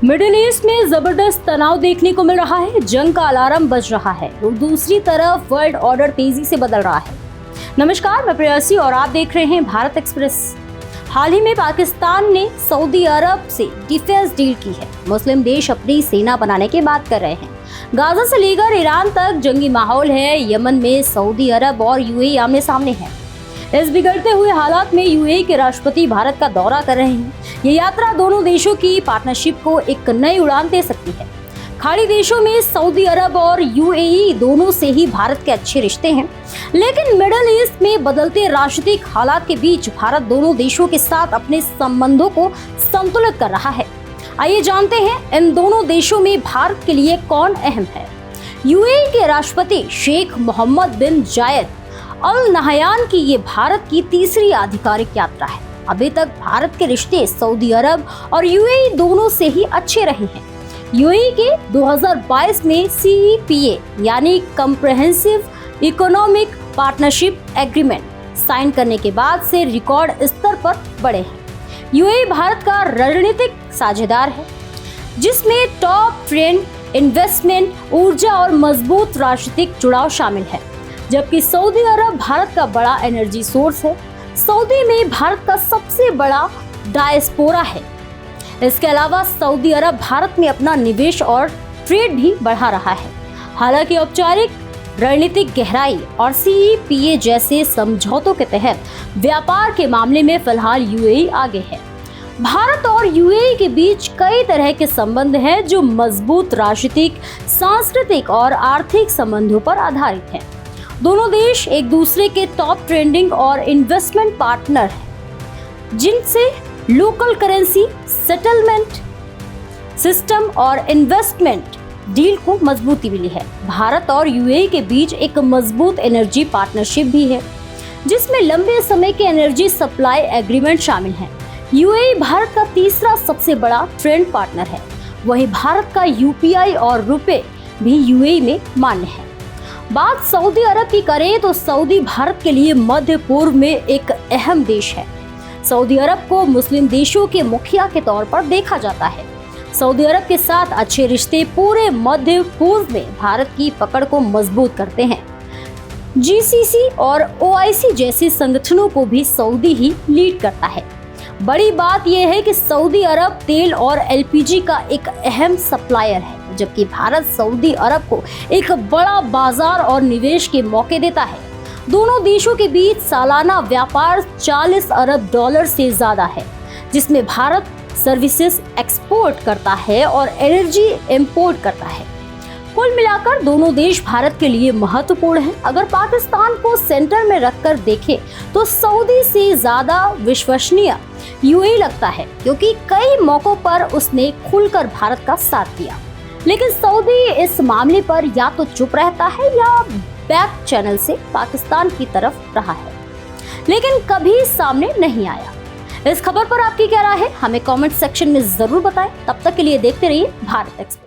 Middle east में जबरदस्त तनाव देखने को मिल रहा है। जंग का अलार्म बज रहा है और दूसरी तरफ वर्ल्ड ऑर्डर तेजी से बदल रहा है। नमस्कार, मैं प्रेयसी और आप देख रहे हैं भारत एक्सप्रेस। हाल ही में पाकिस्तान ने सऊदी अरब से डिफेंस डील की है। मुस्लिम देश अपनी सेना बनाने की बात कर रहे हैं। गाजा से लेकर ईरान तक जंगी माहौल है। यमन में सऊदी अरब और यूएई आमने सामने हैं। इस बिगड़ते हुए हालात में यूएई के राष्ट्रपति भारत का दौरा कर रहे हैं। ये यात्रा दोनों देशों की पार्टनरशिप को एक नई उड़ान दे सकती है। खाड़ी देशों में सऊदी अरब और यूएई दोनों से ही भारत के अच्छे रिश्ते हैं, लेकिन मिडिल ईस्ट में बदलते राजनीतिक हालात के बीच भारत दोनों देशों के साथ अपने संबंधों को संतुलित कर रहा है। आइए जानते हैं इन दोनों देशों में भारत के लिए कौन अहम है। यूएई के राष्ट्रपति शेख मोहम्मद बिन जायद अल नहयान की ये भारत की तीसरी आधिकारिक यात्रा है। अभी तक भारत के रिश्ते सऊदी अरब और यूएई दोनों से ही अच्छे रहे हैं। यूएई के 2022 में सीईपीए यानी comprehensive economic partnership agreement sign करने के बाद से रिकॉर्ड स्तर पर बढ़े हैं। यूएई भारत का रणनीतिक साझेदार है, जिसमें टॉप ट्रेंड, इन्वेस्टमेंट, ऊर्जा और मजबूत राजनीतिक जुड़ाव शामिल है। जबकि सऊदी अरब भारत का बड़ा एनर्जी सोर्स है। सऊदी में भारत का सबसे बड़ा डायस्पोरा है। इसके अलावा सऊदी अरब भारत में अपना निवेश और ट्रेड भी बढ़ा रहा है। हालांकि औपचारिक रणनीतिक गहराई और सीईपीए जैसे समझौतों के तहत व्यापार के मामले में फिलहाल यूएई आगे है। भारत और यूएई के बीच कई तरह के संबंध हैं जो मजबूत राजनीतिक, सांस्कृतिक और आर्थिक संबंधों पर आधारित हैं। दोनों देश एक दूसरे के टॉप ट्रेंडिंग और इन्वेस्टमेंट पार्टनर हैं, जिनसे लोकल करेंसी, सेटलमेंट सिस्टम और इन्वेस्टमेंट डील को मजबूती मिली है। भारत और यूएई के बीच एक मजबूत एनर्जी पार्टनरशिप भी है, जिसमें लंबे समय के एनर्जी सप्लाई एग्रीमेंट शामिल हैं। यूएई भारत का तीसरा सबसे बड़ा ट्रेड पार्टनर है। वहीं भारत का यूपीआई और रुपए भी यूएई में मान्य है। बात सऊदी अरब की करें तो सऊदी भारत के लिए मध्य पूर्व में एक अहम देश है। सऊदी अरब को मुस्लिम देशों के मुखिया के तौर पर देखा जाता है। सऊदी अरब के साथ अच्छे रिश्ते पूरे मध्य पूर्व में भारत की पकड़ को मजबूत करते हैं। जीसीसी और ओआईसी जैसे संगठनों को भी सऊदी ही लीड करता है। बड़ी बात यह है कि सऊदी अरब तेल और एलपीजी का एक अहम सप्लायर है, जबकि भारत सऊदी अरब को एक बड़ा बाजार और निवेश के मौके देता है। दोनों देशों के बीच सालाना व्यापार 40 अरब डॉलर से ज्यादा है, जिसमें भारत सर्विसेज एक्सपोर्ट करता है और एनर्जी इंपोर्ट करता है। कुल मिलाकर दोनों देश भारत के लिए महत्वपूर्ण हैं। अगर पाकिस्तान को सेंटर में रखकर देखें तो सऊदी से ज्यादा विश्वसनीय यूएई लगता है, क्योंकि कई मौकों पर उसने खुलकर भारत का साथ दिया। लेकिन सऊदी इस मामले पर या तो चुप रहता है या बैक चैनल से पाकिस्तान की तरफ रहा है, लेकिन कभी सामने नहीं आया। इस खबर पर आपकी क्या राय है, हमें कमेंट सेक्शन में जरूर बताएं। तब तक के लिए देखते रहिए भारत एक्सप्रेस।